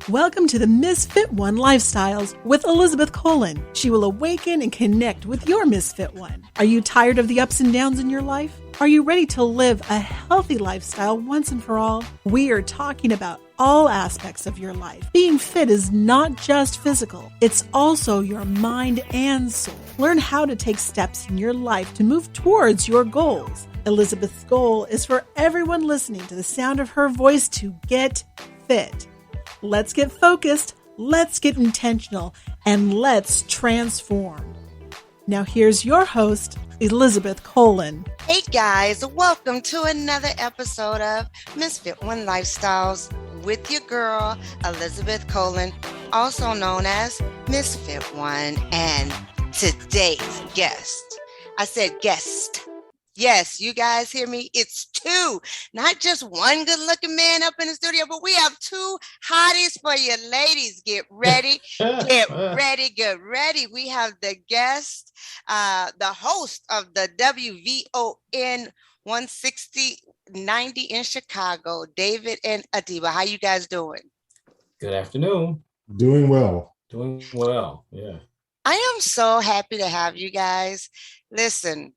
Welcome to the Misfit One Lifestyles with Elizabeth Colin. She will awaken and connect with your Misfit One. Are you tired of the ups and downs in your life? Are you ready to live a healthy lifestyle once and for all? We are talking about all aspects of your life. Being fit is not just physical, it's also your mind and soul. Learn how to take steps in your life to move towards your goals. Elizabeth's goal is for everyone listening to the sound of her voice to get fit. Let's get focused, let's get intentional, and let's transform. Now here's your host, Elizabeth Colin. Hey guys, welcome to another episode of Misfit One Lifestyles with your girl, Elizabeth Colin, also known as Misfit One. And today's guest, I said guest. Yes, you guys hear me? It's two, not just one good looking man up in the studio, but we have two hotties for you ladies. Get ready, get ready, get ready. We have the guest, the host of the WVON 16090 in Chicago, David and Atiba. How you guys doing? Good afternoon. Doing well. Doing well, yeah. I am so happy to have you guys. Listen,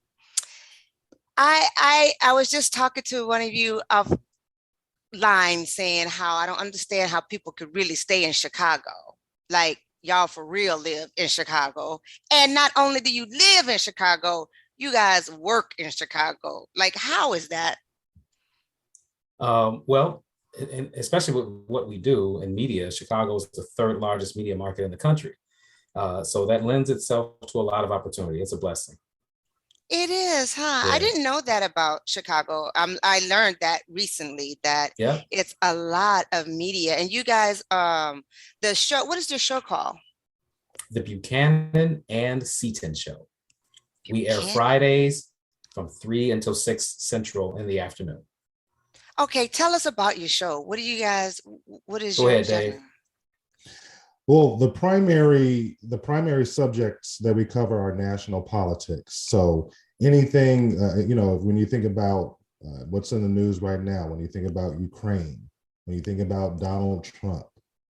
I was just talking to one of you offline saying how I don't understand how people could really stay in Chicago. Like y'all for real live in Chicago. And not only do you live in Chicago, you guys work in Chicago. Like, how is that? Well, and especially with what we do in media, Chicago is the third largest media market in the country. So that lends itself to a lot of opportunity. It's a blessing. It is, huh? Yeah. I didn't know that about Chicago. I learned that recently, that it's a lot of media. And you guys, the show, what is the show called? The Buchanan and Seaton Show. We air Fridays from 3 until 6 Central in the afternoon. Okay, tell us about your show. What is Go your ahead, Dave. Well, the primary subjects that we cover are national politics. So anything, when you think about what's in the news right now, when you think about Ukraine, when you think about Donald Trump,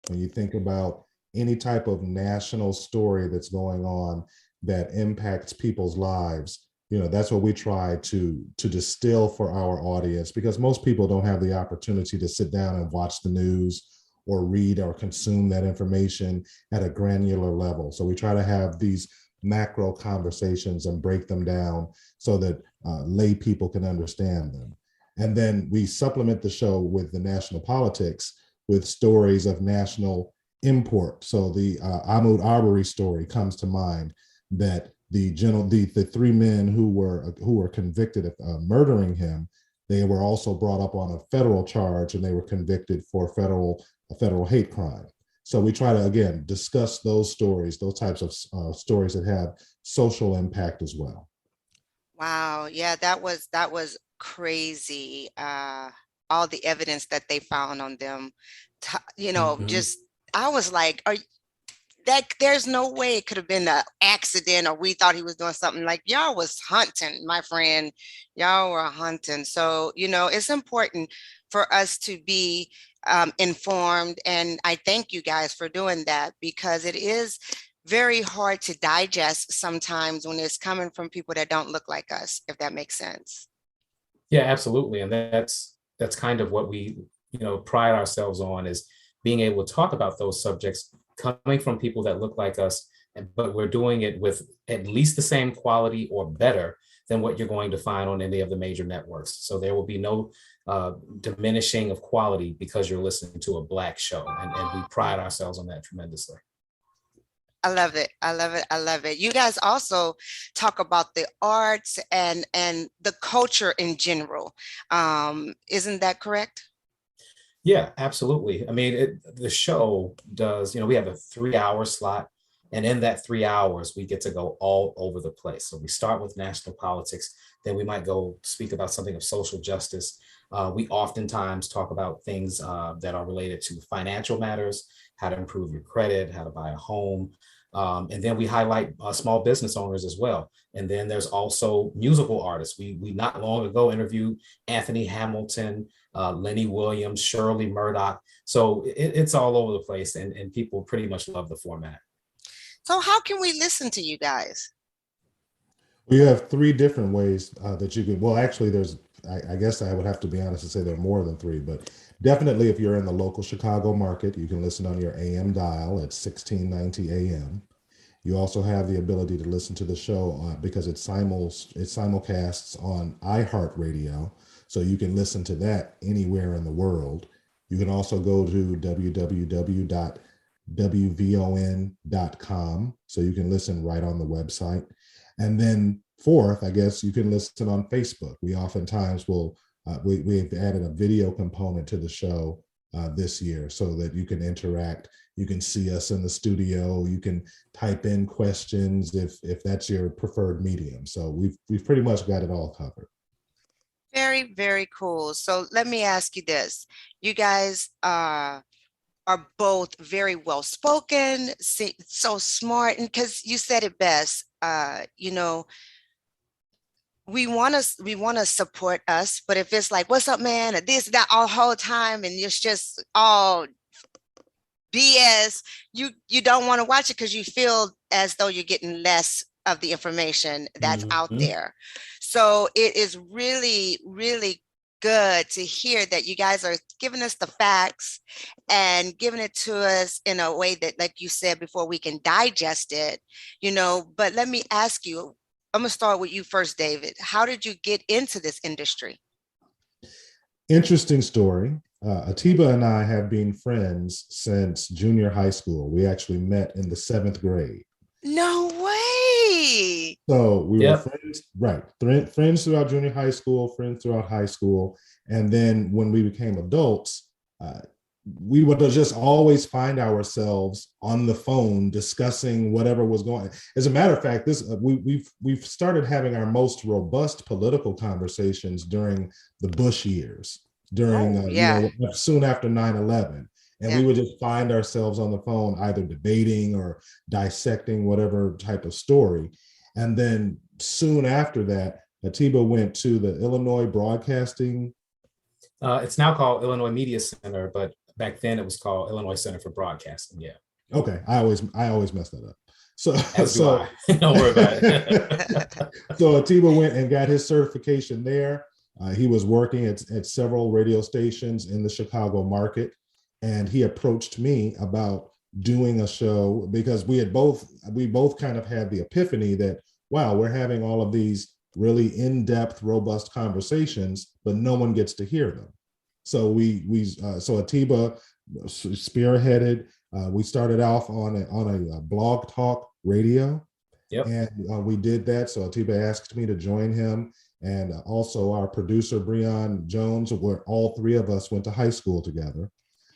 when you think about any type of national story that's going on that impacts people's lives, that's what we try to distill for our audience, because most people don't have the opportunity to sit down and watch the news or read or consume that information at a granular level. So we try to have these macro conversations and break them down so that lay people can understand them. And then we supplement the show with the national politics with stories of national import. So the Ahmaud Arbery story comes to mind, that the three men who were convicted of murdering him, they were also brought up on a federal charge and they were convicted for a federal hate crime. So we try to, again, discuss those stories, those types of stories that have social impact as well. Wow. Yeah, that was crazy. All the evidence that they found on them, just, I was like, there's no way it could have been an accident, or we thought he was doing something. Like, y'all was hunting, my friend. Y'all were hunting. So, it's important for us to be informed. And I thank you guys for doing that, because it is very hard to digest sometimes when it's coming from people that don't look like us, if that makes sense. Yeah, absolutely. And that's kind of what we, pride ourselves on, is being able to talk about those subjects coming from people that look like us, but we're doing it with at least the same quality or better than what you're going to find on any of the major networks. So there will be no diminishing of quality because you're listening to a Black show. And we pride ourselves on that tremendously. I love it. I love it. I love it. You guys also talk about the arts and the culture in general. Isn't that correct? Yeah, absolutely. I mean, the show does, we have a 3-hour slot, and in that 3 hours, we get to go all over the place. So we start with national politics, then we might go speak about something of social justice. We oftentimes talk about things that are related to financial matters, how to improve your credit, how to buy a home. And then we highlight small business owners as well. And then there's also musical artists. We not long ago interviewed Anthony Hamilton, Lenny Williams, Shirley Murdoch. So it's all over the place, and people pretty much love the format. So how can we listen to you guys? We have three different ways that you can, well, actually I guess I would have to be honest and say there are more than three, but definitely if you're in the local Chicago market, you can listen on your AM dial at 1690 AM. You also have the ability to listen to the show because it simulcasts on iHeartRadio. So you can listen to that anywhere in the world. You can also go to www.wvon.com. So you can listen right on the website. And then fourth, I guess you can listen on Facebook. We oftentimes will, we've added a video component to the show this year so that you can interact. You can see us in the studio. You can type in questions if that's your preferred medium. So we've pretty much got it all covered. Very, very cool. So let me ask you this. You guys are both very well spoken, so smart, and because you said it best, you know, we want to support us, but if it's like, what's up, man, or this, that, all whole time, and it's just all BS, you don't want to watch it because you feel as though you're getting less of the information that's out there. So it is really, really good to hear that you guys are giving us the facts and giving it to us in a way that, like you said before, we can digest it, you know. But let me ask you, I'm gonna start with you first, David. How did you get into this industry? Interesting story. Atiba and I have been friends since junior high school. We actually met in the 7th grade. No way. So we were friends, right? Friends throughout junior high school, friends throughout high school. And then when we became adults, we would just always find ourselves on the phone discussing whatever was going on. As a matter of fact, we've started having our most robust political conversations during the Bush years, during you know, soon after 9/11. And we would just find ourselves on the phone either debating or dissecting whatever type of story. And then soon after that, Atiba went to the Illinois Broadcasting. It's now called Illinois Media Center, but back then it was called Illinois Center for Broadcasting. Yeah. Okay. I always mess that up. So don't worry about it. So Atiba went and got his certification there. He was working at several radio stations in the Chicago market. And he approached me about doing a show because we both kind of had the epiphany that, wow, we're having all of these really in-depth, robust conversations, but no one gets to hear them. So so Atiba spearheaded. We started off on a blog talk radio, and we did that. So Atiba asked me to join him, and also our producer Breon Jones, where all three of us went to high school together.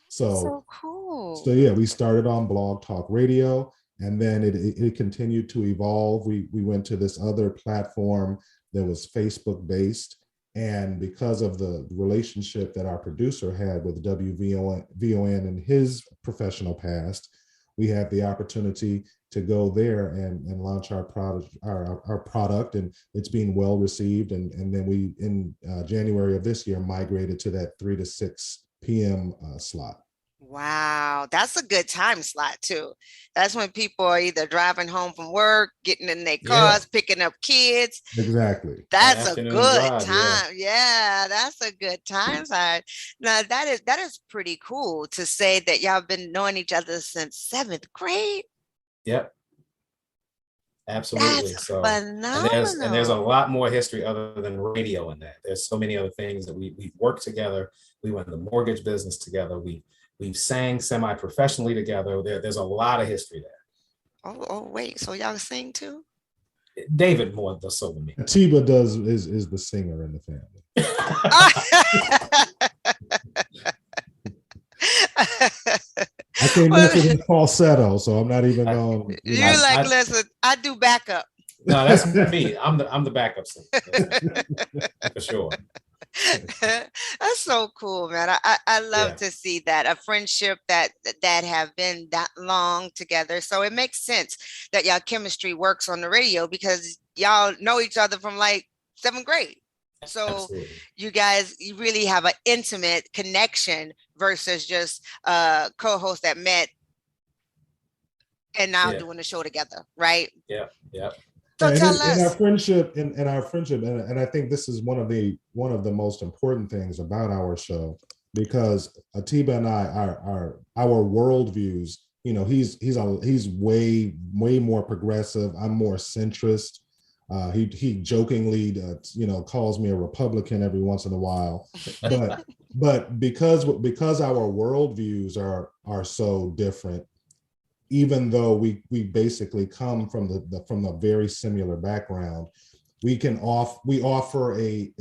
So cool. So yeah, we started on Blog Talk Radio, and then it continued to evolve. We went to this other platform that was Facebook based, and because of the relationship that our producer had with WVON in his professional past, we had the opportunity to go there and launch our product, and it's being well received. And then we in January of this year migrated to that 3 to 6 p.m. slot. Wow, that's a good time slot too. That's when people are either driving home from work, getting in their cars, picking up kids. Exactly. That's a good time. Yeah, that's a good time slot. Now that is pretty cool to say that y'all been knowing each other since 7th grade. Yep. Absolutely. That's so phenomenal. And there's a lot more history other than radio in that. There's so many other things that we've worked together. We went in the mortgage business together. We've sang semi-professionally together. There's a lot of history there. Oh, wait. So y'all sing too? David more so than me. Atiba is the singer in the family. I can't mess with his falsetto, so I'm not even going. Listen, I do backup. No, that's me. I'm the backup singer for sure. That's so cool, man. I love Yeah. to see that a friendship that have been that long together. So it makes sense that y'all chemistry works on the radio because y'all know each other from like seventh grade. So Absolutely. you really have an intimate connection versus just co-hosts that met and now Yeah. doing the show together, right? Yeah. Yeah. So And tell in our us. friendship, and I think this is one of the most important things about our show, because Atiba and I, our worldviews, you know, he's way more progressive. I'm more centrist. He jokingly, you know, calls me a Republican every once in a while, but because our worldviews are so different, even though we basically come from the very similar background, we offer a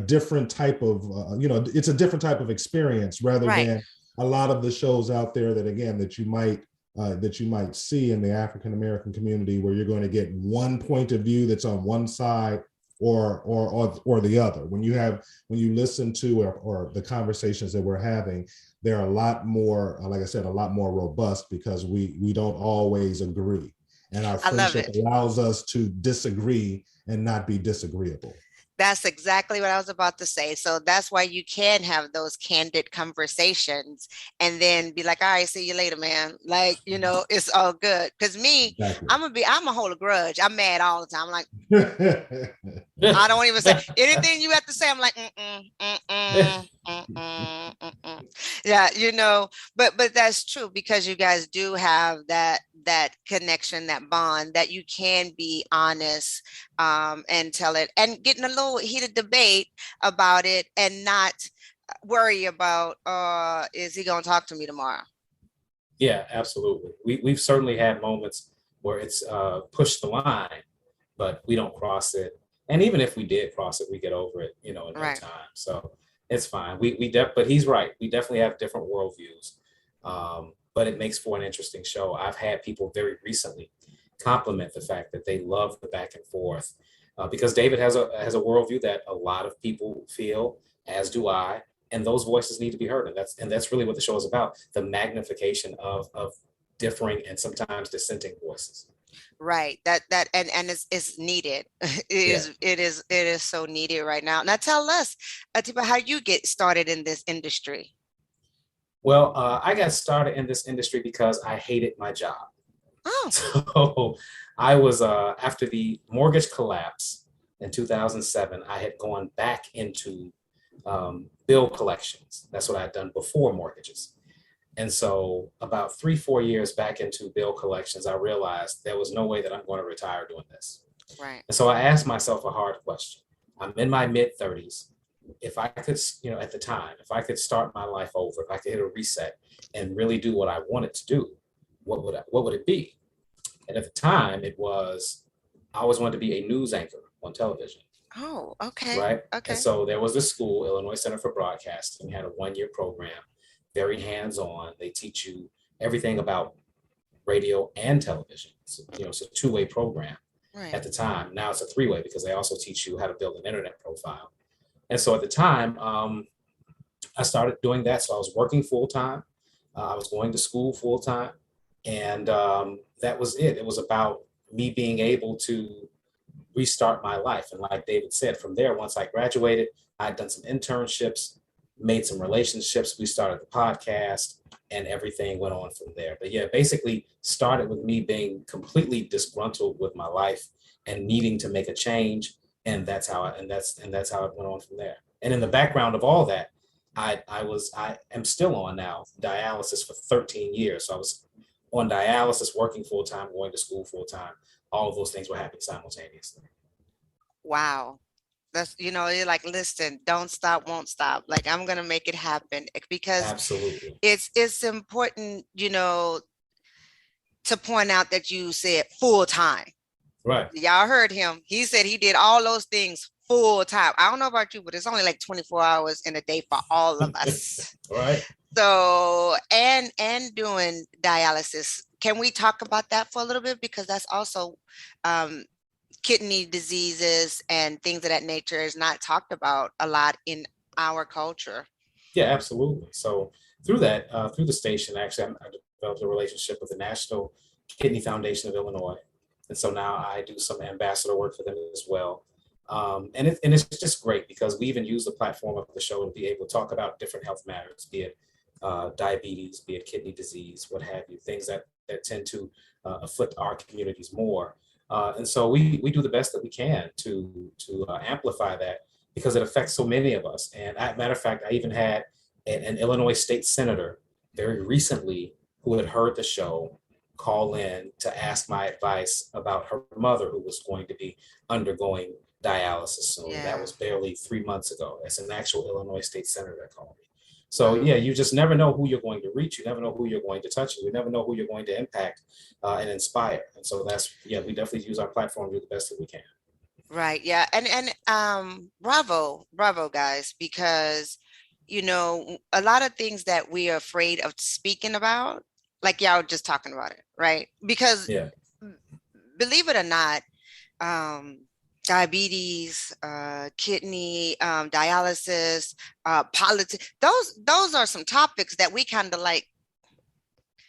different type of you know, it's a different type of experience rather Right. than a lot of the shows out there that you might see in the African American community, where you're going to get one point of view that's on one side or the other. When you listen to or the conversations that we're having, they're a lot more, like I said, a lot more robust, because we don't always agree, and our I love friendship it. allows us to disagree and not be disagreeable. That's exactly what I was about to say. So that's why you can have those candid conversations and then be like, all right, see you later, man. Like, you know, it's all good. Cause me, Exactly. I'm a hold a grudge. I'm mad all the time. I'm like, I don't even say anything you have to say. I'm like, yeah, you know, but that's true, because you guys do have that connection, that bond, that you can be honest and tell it, and getting a little heated debate about it and not worry about is he gonna talk to me tomorrow? Yeah, absolutely. We've certainly had moments where it's pushed the line, but we don't cross it. And even if we did cross it, we get over it, you know, in no Right. time. So it's fine. But he's right. We definitely have different worldviews. But it makes for an interesting show. I've had people very recently compliment the fact that they love the back and forth, because David has a worldview that a lot of people feel, as do I, and those voices need to be heard. And that's really what the show is about: the magnification of differing and sometimes dissenting voices. Right. And it's needed. Yeah. It is so needed right now. Now tell us, Atiba, how you get started in this industry. Well, I got started in this industry because I hated my job. Oh, So I was, after the mortgage collapse in 2007, I had gone back into bill collections. That's what I had done before mortgages. And so about 3-4 years back into bill collections, I realized there was no way that I'm going to retire doing this. right. And so I asked myself a hard question. I'm in my mid 30s. If I could, you know, at the time, if I could start my life over, if I could hit a reset and really do what I wanted to do, what would it be? And at the time, I always wanted to be a news anchor on television. Oh, okay. Right. Okay. And so there was this school, Illinois Center for Broadcasting, had a 1-year program, very hands-on. They teach you everything about radio and television. So, you know, it's a 2-way program Right. at the time. Now it's a 3-way, because they also teach you how to build an internet profile. And so at the time, I started doing that. So I was working full-time. I was going to school full-time. And that was it. It was about me being able to restart my life. And like David said, from there, once I graduated, I'd done some internships, made some relationships. We started the podcast, and everything went on from there. But yeah, basically started with me being completely disgruntled with my life and needing to make a change. And that's how it went on from there. And in the background of all that, I am still on now dialysis for 13 years. So I was on dialysis, working full time, going to school full time. All of those things were happening simultaneously. Wow. That's, you know, you're like, listen, don't stop, won't stop. Like, I'm gonna make it happen, because Absolutely. it's important, you know, to point out that you said full time. Right. Y'all heard him. He said he did all those things full time. I don't know about you, but it's only like 24 hours in a day for all of us. Right. So, and doing dialysis. Can we talk about that for a little bit? Because that's also kidney diseases and things of that nature is not talked about a lot in our culture. Yeah, absolutely. So through that, through the station, actually, I developed a relationship with the National Kidney Foundation of Illinois. And so now I do some ambassador work for them as well. And it's just great because we even use the platform of the show to be able to talk about different health matters, be it diabetes, be it kidney disease, what have you, things that tend to afflict our communities more. And so we do the best that we can to amplify that because it affects so many of us. And matter of fact, I even had an Illinois state senator very recently who had heard the show call in to ask my advice about her mother who was going to be undergoing dialysis soon. Yeah. That was barely 3 months ago. It's an actual Illinois state senator that called me. So yeah, you just never know who you're going to reach. You never know who you're going to touch. You never know who you're going to impact and inspire. And so we definitely use our platform to do the best that we can. Right. Yeah. And bravo, guys, because, you know, a lot of things that we are afraid of speaking about, like y'all just talking about it, right? Because believe it or not, diabetes, kidney, dialysis, politics, those are some topics that we kind of like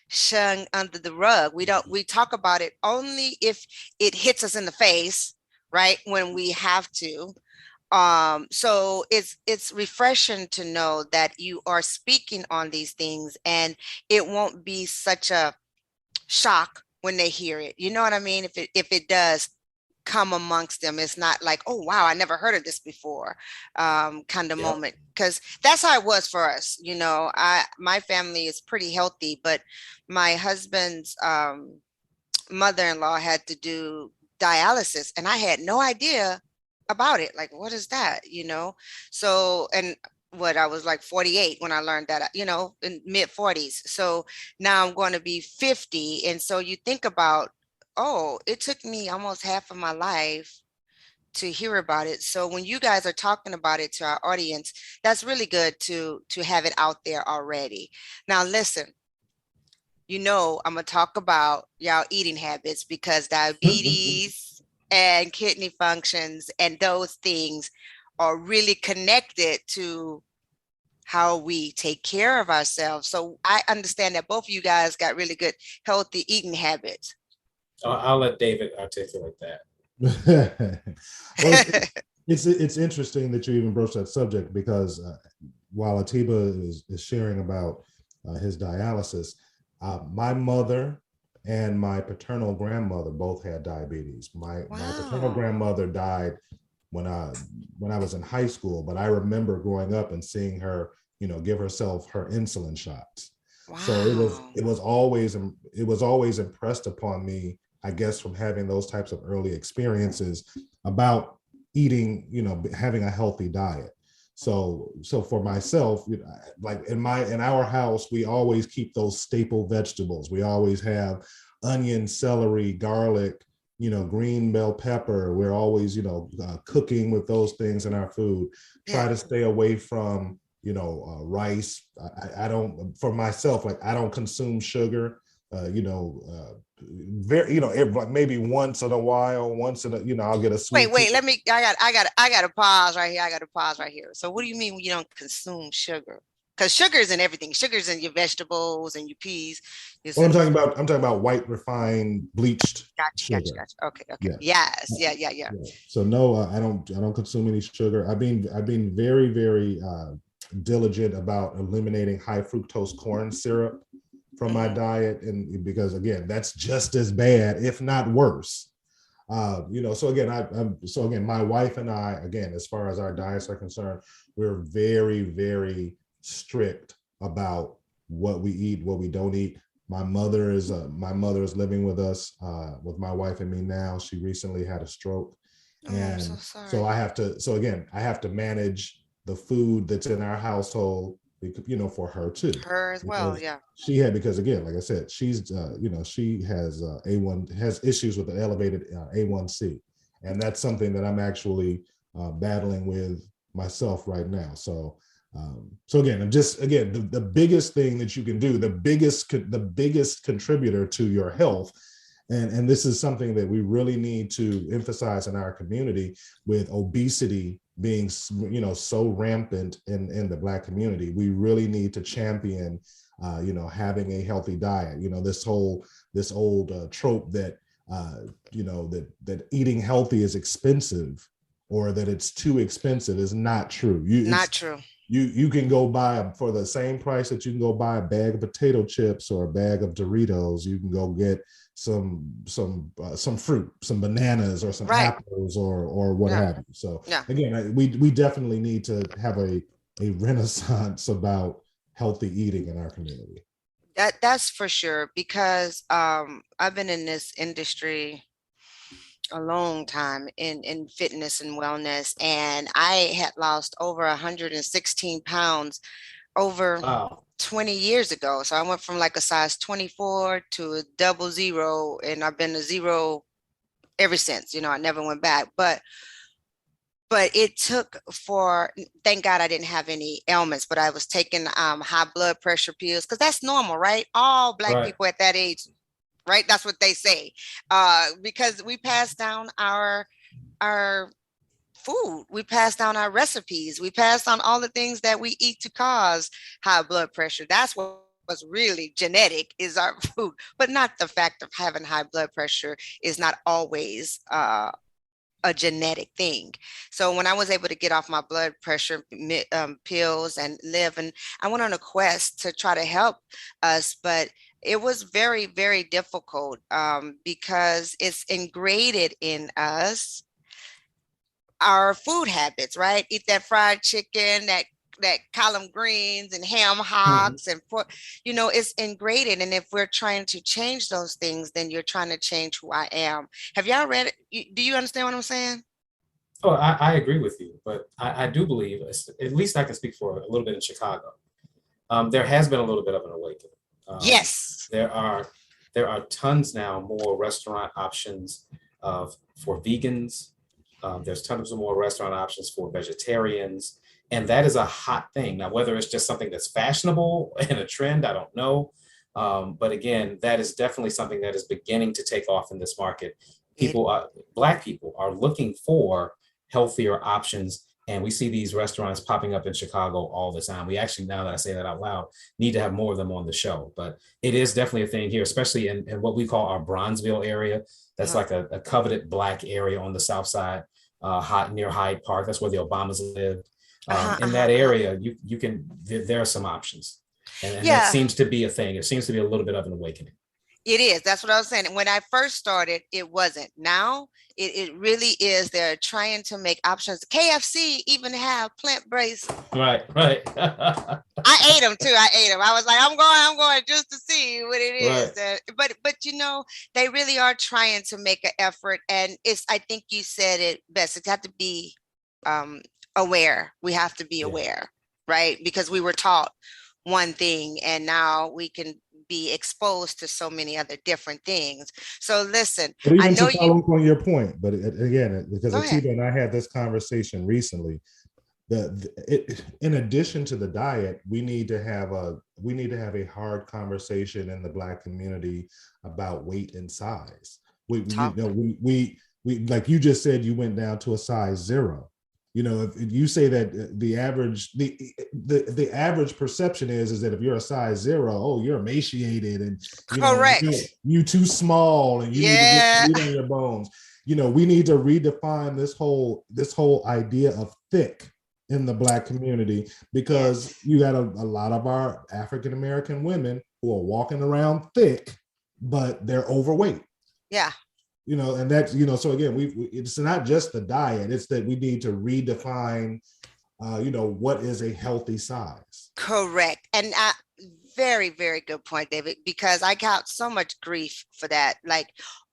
shun under the rug. We talk about it only if it hits us in the face, right? When we have to. So it's refreshing to know that you are speaking on these things and it won't be such a shock when they hear it. You know what I mean? If it does come amongst them, it's not like, oh wow, I never heard of this before, kind of moment, because that's how it was for us. You know, my family is pretty healthy, but my husband's mother-in-law had to do dialysis and I had no idea about it. Like, what is that? You know? So, and I was like 48 when I learned that, you know, in mid 40s. So now I'm going to be 50. And so you think about, oh, it took me almost half of my life to hear about it. So when you guys are talking about it to our audience, that's really good to have it out there already. Now, listen, you know, I'm going to talk about y'all eating habits because diabetes and kidney functions and those things are really connected to how we take care of ourselves. So I understand that both of you guys got really good, healthy eating habits. I'll let David articulate that. Well, it's interesting that you even broached that subject because while Atiba is sharing about his dialysis, my mother and my paternal grandmother both had diabetes. My paternal grandmother died when I was in high school, but I remember growing up and seeing her, you know, give herself her insulin shots. Wow. So it was always impressed upon me, I guess, from having those types of early experiences about eating, you know, having a healthy diet. So for myself, you know, like in our house, we always keep those staple vegetables. We always have onion, celery, garlic, you know, green bell pepper. We're always, you know, cooking with those things in our food. Try to stay away from, you know, rice. I don't, for myself, like I don't consume sugar. You know, very, you know, maybe once in a while, you know, I'll get a sweet. Wait, I got to pause right here. So what do you mean when you don't consume sugar? Because sugar is in everything. Sugar's in your vegetables and your peas. Well, I'm talking about white refined bleached sugar. Gotcha. Okay. Yes. Yeah. So no, I don't consume any sugar. I've been very, very diligent about eliminating high fructose corn syrup from my diet, and because again, that's just as bad, if not worse. You know, so again, my wife and I, again, as far as our diets are concerned, we're very, very strict about what we eat, what we don't eat. My mother is living with us, with my wife and me now. She recently had a stroke, and I'm so sorry. so I have to manage the food that's in our household, you know, for her too. Her as well, yeah. Because again, like I said, she's you know, she has has issues with an elevated A1C, and that's something that I'm actually battling with myself right now. So again, the biggest thing that you can do, the biggest contributor to your health And this is something that we really need to emphasize in our community, with obesity being, so rampant in the Black community. We really need to champion, having a healthy diet. This old trope that, that eating healthy is expensive, or that it's too expensive, is not true. Not true. You can go buy, for the same price that you can go buy a bag of potato chips or a bag of Doritos, you can go get some fruit, some bananas, or some apples, or what have you. So again, we definitely need to have a renaissance about healthy eating in our community. That's for sure, because I've been in this industry a long time in fitness and wellness, and I had lost over 116 pounds over 20 years ago. So I went from like a size 24 to a 00, and I've been a 0 ever since. I never went back. But it took thank God I didn't have any ailments, but I was taking high blood pressure pills, because that's normal, right? All Black people at that age, right? That's what they say, because we pass down our food, we pass down our recipes, we pass down all the things that we eat to cause high blood pressure. That's what was really genetic, is our food, but not the fact of having high blood pressure is not always a genetic thing. So when I was able to get off my blood pressure pills and live, and I went on a quest to try to help us, but it was very, very difficult, because it's ingrained in us, our food habits, right? Eat that fried chicken, that collard greens and ham hocks and pork, it's ingrained. And if we're trying to change those things, then you're trying to change who I am. Have y'all read it? Do you understand what I'm saying? Oh, I agree with you, but I do believe, at least I can speak for a little bit in Chicago, there has been a little bit of an awakening. Yes. There are tons now more restaurant options for vegans. There's tons of more restaurant options for vegetarians. And that is a hot thing. Now, whether it's just something that's fashionable and a trend, I don't know. But again, that is definitely something that is beginning to take off in this market. Black people are looking for healthier options. And we see these restaurants popping up in Chicago all the time. We actually, now that I say that out loud, need to have more of them on the show. But it is definitely a thing here, especially in what we call our Bronzeville area. That's like a coveted Black area on the south side, near Hyde Park. That's where the Obamas lived. In that area, there are some options. And that seems to be a thing. It seems to be a little bit of an awakening. It is. That's what I was saying. When I first started, it wasn't. Now it really is. They're trying to make options. KFC even have plant-based. Right. I ate them too. I was like, I'm going just to see what it is. Right. But they really are trying to make an effort. And I think you said it best. It's got to be aware. We have to be aware, right? Because we were taught one thing, and now we can be exposed to so many other different things. So listen, I know you on your point, but again, because Atiba and I had this conversation recently, in addition to the diet, we need to have a hard conversation in the Black community about weight and size. We like you just said, you went down to a size 0. If you say that the average perception is that if you're a size 0, oh, you're emaciated and correct, you too small and you need to get meat on your bones. We need to redefine this whole idea of thick in the Black community, because you got a lot of our African American women who are walking around thick, but they're overweight. Yeah. And that's, so again, it's not just the diet, it's that we need to redefine, what is a healthy size. Correct. And very, very good point, David, because I got so much grief for that.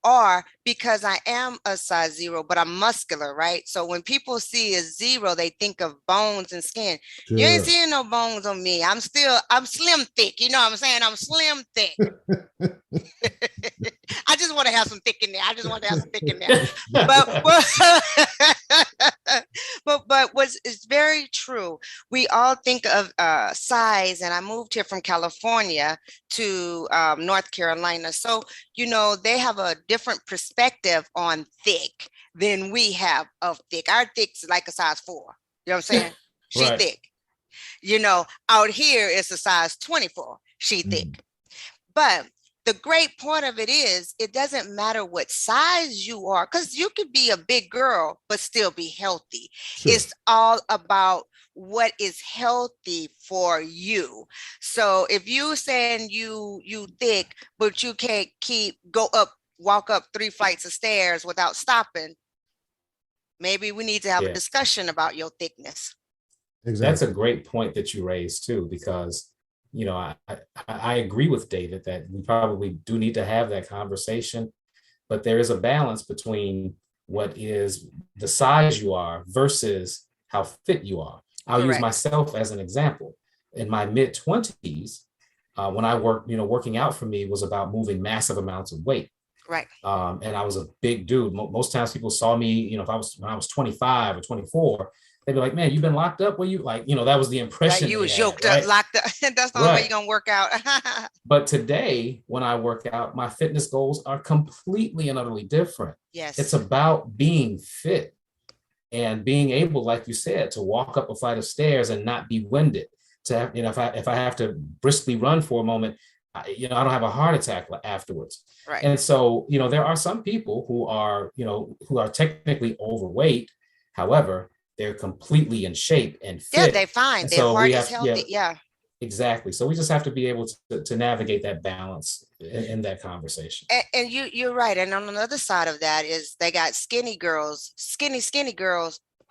Or because I am a size 0, but I'm muscular, right? So when people see a 0, they think of bones and skin. Sure. You ain't seeing no bones on me. I'm slim thick. You know what I'm saying? I'm slim thick. I just want to have some thick in there. I just want to have some thick in there. But what's is very true. We all think of size, and I moved here from California to North Carolina. So, they have a different perspective on thick than we have of thick. Our thick's like a size 4. You know what I'm saying? She Right. thick. Out here it's a size 24. She thick. But the great part of it is it doesn't matter what size you are, because you could be a big girl but still be healthy. Sure. It's all about what is healthy for you. So if you saying you thick, but you can't walk up 3 flights of stairs without stopping, maybe we need to have a discussion about your thickness. Exactly. That's a great point that you raised too, because I agree with David that we probably do need to have that conversation, but there is a balance between what is the size you are versus how fit you are. I'll use myself as an example. In my mid-20s, when I worked, working out for me was about moving massive amounts of weight. Right. And I was a big dude. Most times people saw me, when I was 25 or 24, they'd be like, man, you've been locked up? Were you that was the impression. Right, you was yoked up, locked up. That's the only way you're going to work out. But today, when I work out, my fitness goals are completely and utterly different. Yes. It's about being fit and being able, like you said, to walk up a flight of stairs and not be winded. To have, if I have to briskly run for a moment, I don't have a heart attack afterwards. Right. And so, there are some people who are technically overweight. However, they're completely in shape and fit. Yeah, they're fine. Their heart is healthy. Yeah. Exactly. So we just have to be able to navigate that balance in that conversation. And you're right. And on the other side of that is they got skinny girls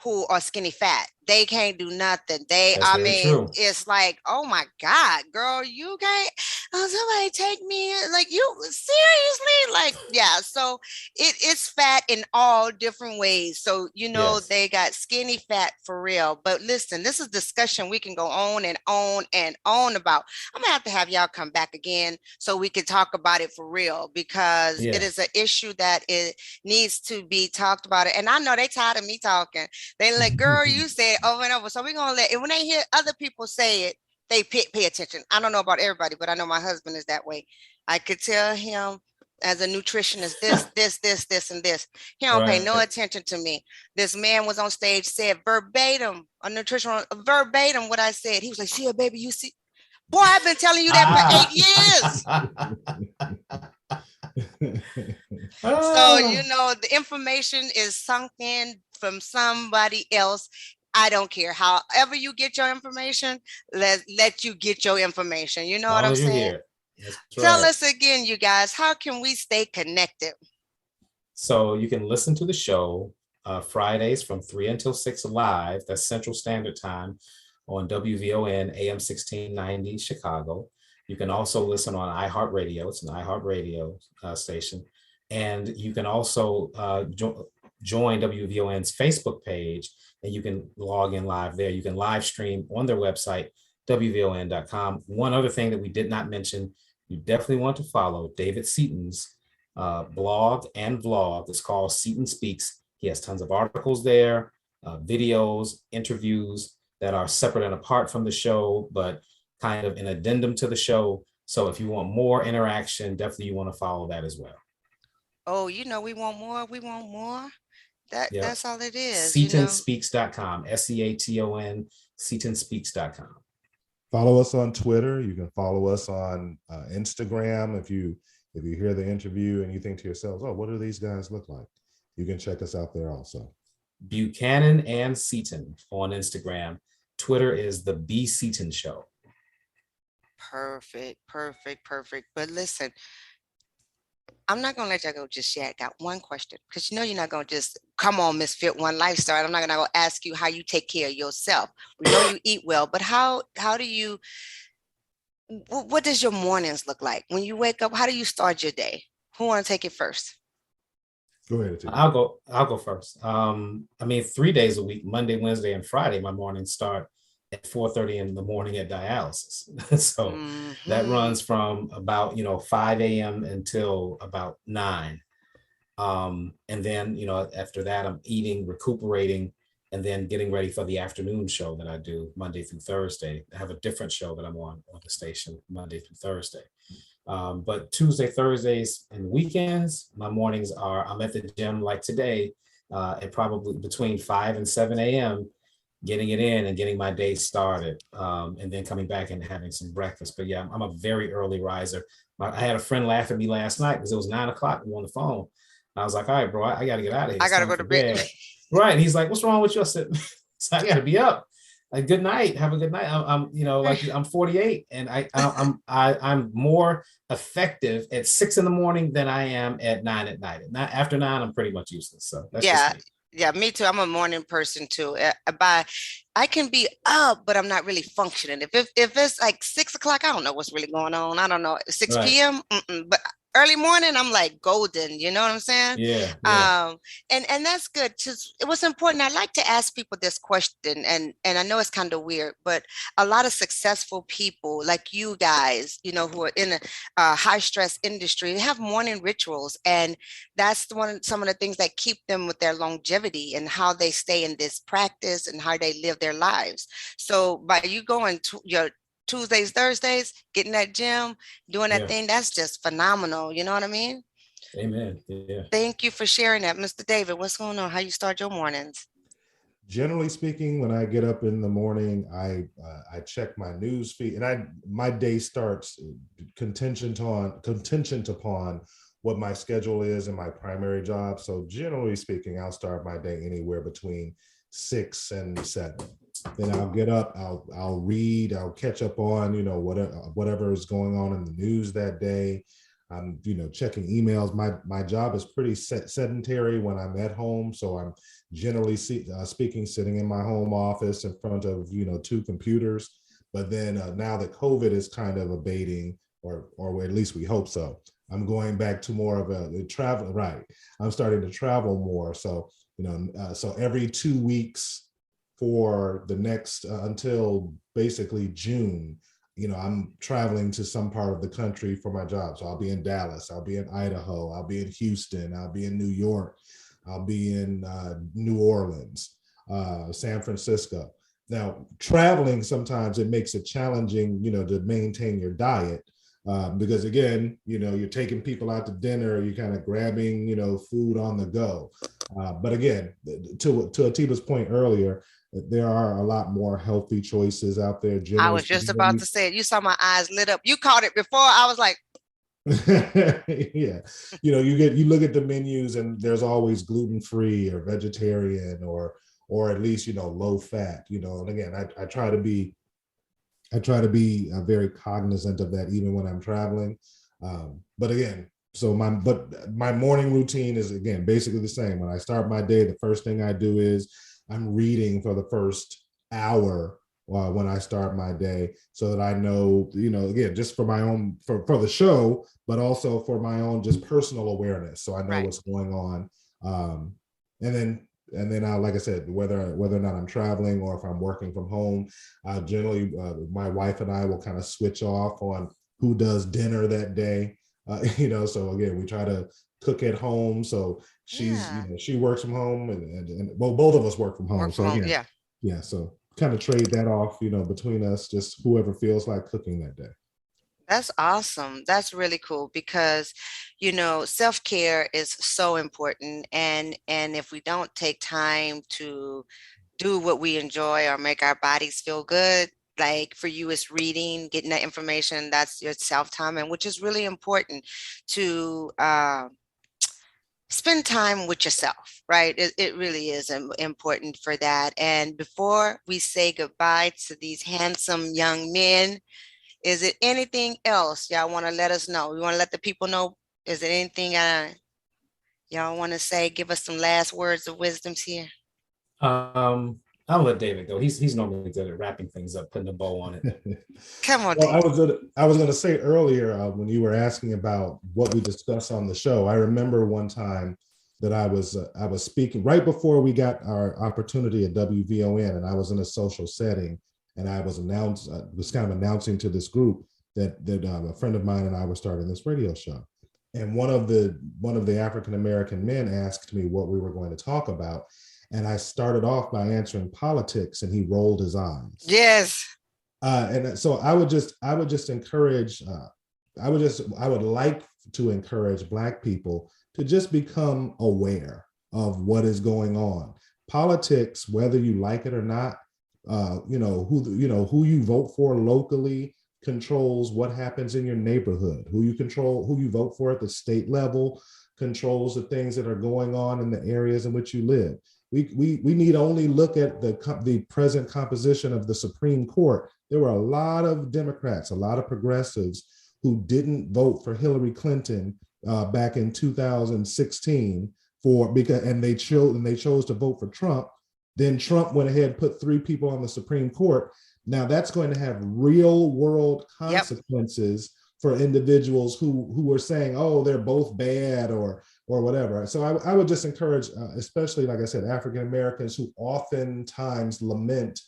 who are skinny fat. They can't do nothing. True. It's like, oh my God, girl, you can't, somebody take me, like, you seriously? Like, yeah. So it's fat in all different ways. So, They got skinny fat for real. But listen, this is discussion we can go on and on and on about. I'm gonna have y'all come back again so we can talk about it for real, because it is an issue that it needs to be talked about. And I know they tired of me talking. They like, girl, you said over and over. So we're going to and when they hear other people say it, they pay attention. I don't know about everybody, but I know my husband is that way. I could tell him as a nutritionist, this, and this. He don't pay no attention to me. This man was on stage, said verbatim, a nutritional, verbatim what I said. He was like, see, baby, you see? Boy, I've been telling you that for 8 years. So, the information is sunk in from somebody else. I don't care. However you get your information, let you get your information. You know what I'm saying? Tell us again, you guys, how can we stay connected? So you can listen to the show Fridays from 3 until 6 live. That's Central Standard Time on WVON AM 1690 Chicago. You can also listen on iHeartRadio. It's an iHeartRadio station. And you can also join WVON's Facebook page, and you can log in live there. You can live stream on their website, WVON.com. One other thing that we did not mention, you definitely want to follow David Seaton's blog and vlog. It's called Seaton Speaks. He has tons of articles there, videos, interviews that are separate and apart from the show, but kind of an addendum to the show. So if you want more interaction, definitely you want to follow that as well. Oh, we want more. We want more. That's all it is. SeatonSpeaks.com, SEATON, SeatonSpeaks.com. Follow us on Twitter. You can follow us on Instagram. If you hear the interview and you think to yourselves, oh, what do these guys look like? You can check us out there also. Buchanan and Seaton on Instagram. Twitter is the B Seaton Show. Perfect. But listen, I'm not going to let y'all go just yet. I got one question, because you're not going to just come on, Miss Fit One Lifestyle. I'm not going to go ask you how you take care of yourself. We know you eat well, but how do you, what does your mornings look like? When you wake up, how do you start your day? Who want to take it first? Go ahead. I'll go first. 3 days a week, Monday, Wednesday, and Friday, my mornings start at 4:30 in the morning at dialysis. So that runs from about, 5 a.m. until about 9. And then, after that, I'm eating, recuperating, and then getting ready for the afternoon show that I do Monday through Thursday. I have a different show that I'm on the station Monday through Thursday. But Tuesday, Thursdays, and weekends, my mornings I'm at the gym like today at probably between 5 and 7 a.m., getting it in and getting my day started, and then coming back and having some breakfast. But yeah, I'm a very early riser. I had a friend laugh at me last night because it was 9 o'clock. We were on the phone. I was like, all right, bro, I got to get out of here. I got to go to bed. Right. And he's like, what's wrong with you? I said, so I got to be up. Like, good night. Have a good night. I'm 48, and I'm more effective at 6 in the morning than I am at 9 at night. After 9, I'm pretty much useless. So that's just me. Yeah, me too. I'm a morning person too. I can be up, but I'm not really functioning. If it's like 6 o'clock, I don't know what's really going on. I don't know. 6 p.m. But early morning, I'm like golden. You know what I'm saying? Yeah. And that's good. Just, it was important. I like to ask people this question, and I know it's kind of weird, but a lot of successful people like you guys, who are in a high stress industry, they have morning rituals, and that's some of the things that keep them with their longevity and how they stay in this practice and how they live their lives. So by you going to your Tuesdays, Thursdays, getting that gym, doing that thing, that's just phenomenal. You know what I mean? Amen. Yeah. Thank you for sharing that. Mr. David, what's going on? How you start your mornings? Generally speaking, when I get up in the morning, I check my news feed, and my day starts contingent upon what my schedule is in my primary job. So generally speaking, I'll start my day anywhere between 6 and 7. Then I'll get up, I'll read, I'll catch up on, whatever is going on in the news that day. I'm, checking emails. My job is pretty sedentary when I'm at home. So I'm generally speaking, sitting in my home office in front of, 2 computers. But then now that COVID is kind of abating, or at least we hope so, I'm going back to more of a travel. Right. I'm starting to travel more. So, so every 2 weeks, for the next until basically June, I'm traveling to some part of the country for my job. So I'll be in Dallas, I'll be in Idaho, I'll be in Houston, I'll be in New York, I'll be in New Orleans, San Francisco. Now, traveling, sometimes it makes it challenging, to maintain your diet. Because again, you're taking people out to dinner, you're kind of grabbing, food on the go. But again, to Atiba's point earlier, there are a lot more healthy choices out there. I was just about to say it. You saw my eyes lit up. You caught it before. I was like, yeah. You look at the menus, and there's always gluten-free or vegetarian or at least, low fat, and again, I try to be very cognizant of that even when I'm traveling. But again, my morning routine is, again, basically the same. When I start my day, the first thing I do is I'm reading for the first hour when I start my day, so that I know, again, just for my own, for the show, but also for my own just personal awareness. So I know what's going on. And then like I said, whether or not I'm traveling or if I'm working from home, generally my wife and I will kind of switch off on who does dinner that day. So again, we try to cook at home. So she works from home, and well, both of us work from home. So kind of trade that off, between us, just whoever feels like cooking that day. That's awesome. That's really cool because, self-care is so important. And if we don't take time to do what we enjoy or make our bodies feel good, like for you, it's reading, getting that information, that's your self-time, and which is really important to spend time with yourself, right? It really is important for that. And before we say goodbye to these handsome young men, is it anything else y'all want to let us know? You want to let the people know? Is there anything y'all want to say? Give us some last words of wisdom here. I'll let David go. He's normally good at wrapping things up, putting a bow on it. Come on, well, I was gonna say earlier when you were asking about what we discussed on the show. I remember one time that I was speaking right before we got our opportunity at WVON, and I was in a social setting, and I was kind of announcing to this group that a friend of mine and I were starting this radio show. And one of the African American men asked me what we were going to talk about, and I started off by answering politics, and he rolled his eyes. Yes. And so I would like to encourage Black people to just become aware of what is going on. Politics, whether you like it or not, who you vote for locally controls what happens in your neighborhood. Who you vote for at the state level controls the things that are going on in the areas in which you live. We need only look at the present composition of the Supreme Court. There were a lot of Democrats, a lot of progressives who didn't vote for Hillary Clinton back in 2016 and they chose to vote for Trump. Then Trump went ahead and put 3 people on the Supreme Court. Now that's going to have real world consequences for individuals who are saying, oh, they're both bad or whatever. So I would just encourage, especially, like I said, African Americans who oftentimes lament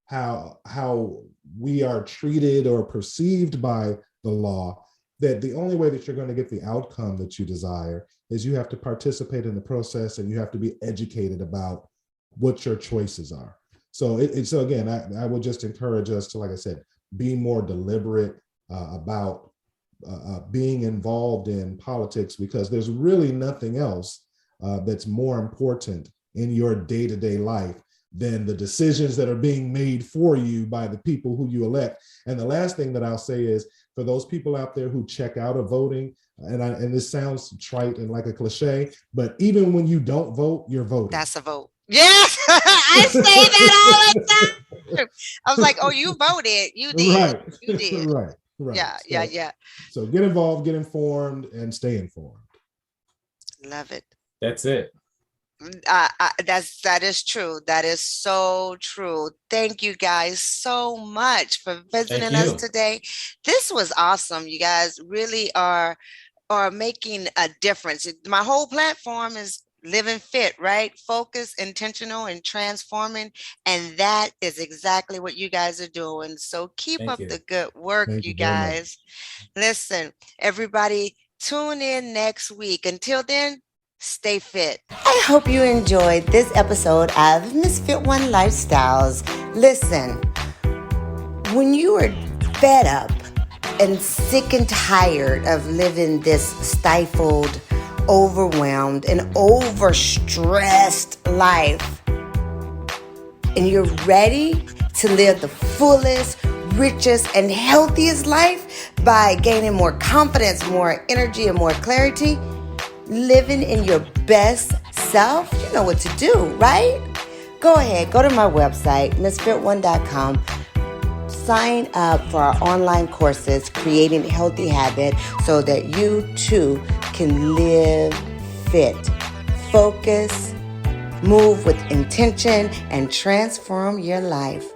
how we are treated or perceived by the law, that the only way that you're going to get the outcome that you desire is you have to participate in the process, and you have to be educated about what your choices are. So so again, I would just encourage us to, like I said, be more deliberate about being involved in politics, because there's really nothing else that's more important in your day-to-day life than the decisions that are being made for you by the people who you elect. And the last thing that I'll say is, for those people out there who check out of voting, and this sounds trite and like a cliche, but even when you don't vote, you're voting. That's a vote. Yes, I say that all the time. I was like, oh, you voted. You did. Right. You did. Right. Yeah. So get involved, get informed, and stay informed. Love it. That's it. That is true. That is so true. Thank you guys so much for visiting us today. This was awesome. You guys really are making a difference. My whole platform is living fit, right? Focus, intentional, and transforming. And that is exactly what you guys are doing. So keep up the good work, you guys. Listen, everybody, tune in next week. Until then, stay fit. I hope you enjoyed this episode of Misfit One Lifestyles. Listen, when you are fed up and sick and tired of living this stifled, overwhelmed, and overstressed life, and you're ready to live the fullest, richest, and healthiest life by gaining more confidence, more energy, and more clarity, living in your best self, you know what to do, right? Go ahead, go to my website, misfit1.com. Sign up for our online courses, Creating Healthy Habits, so that you too can live fit, focus, move with intention, and transform your life.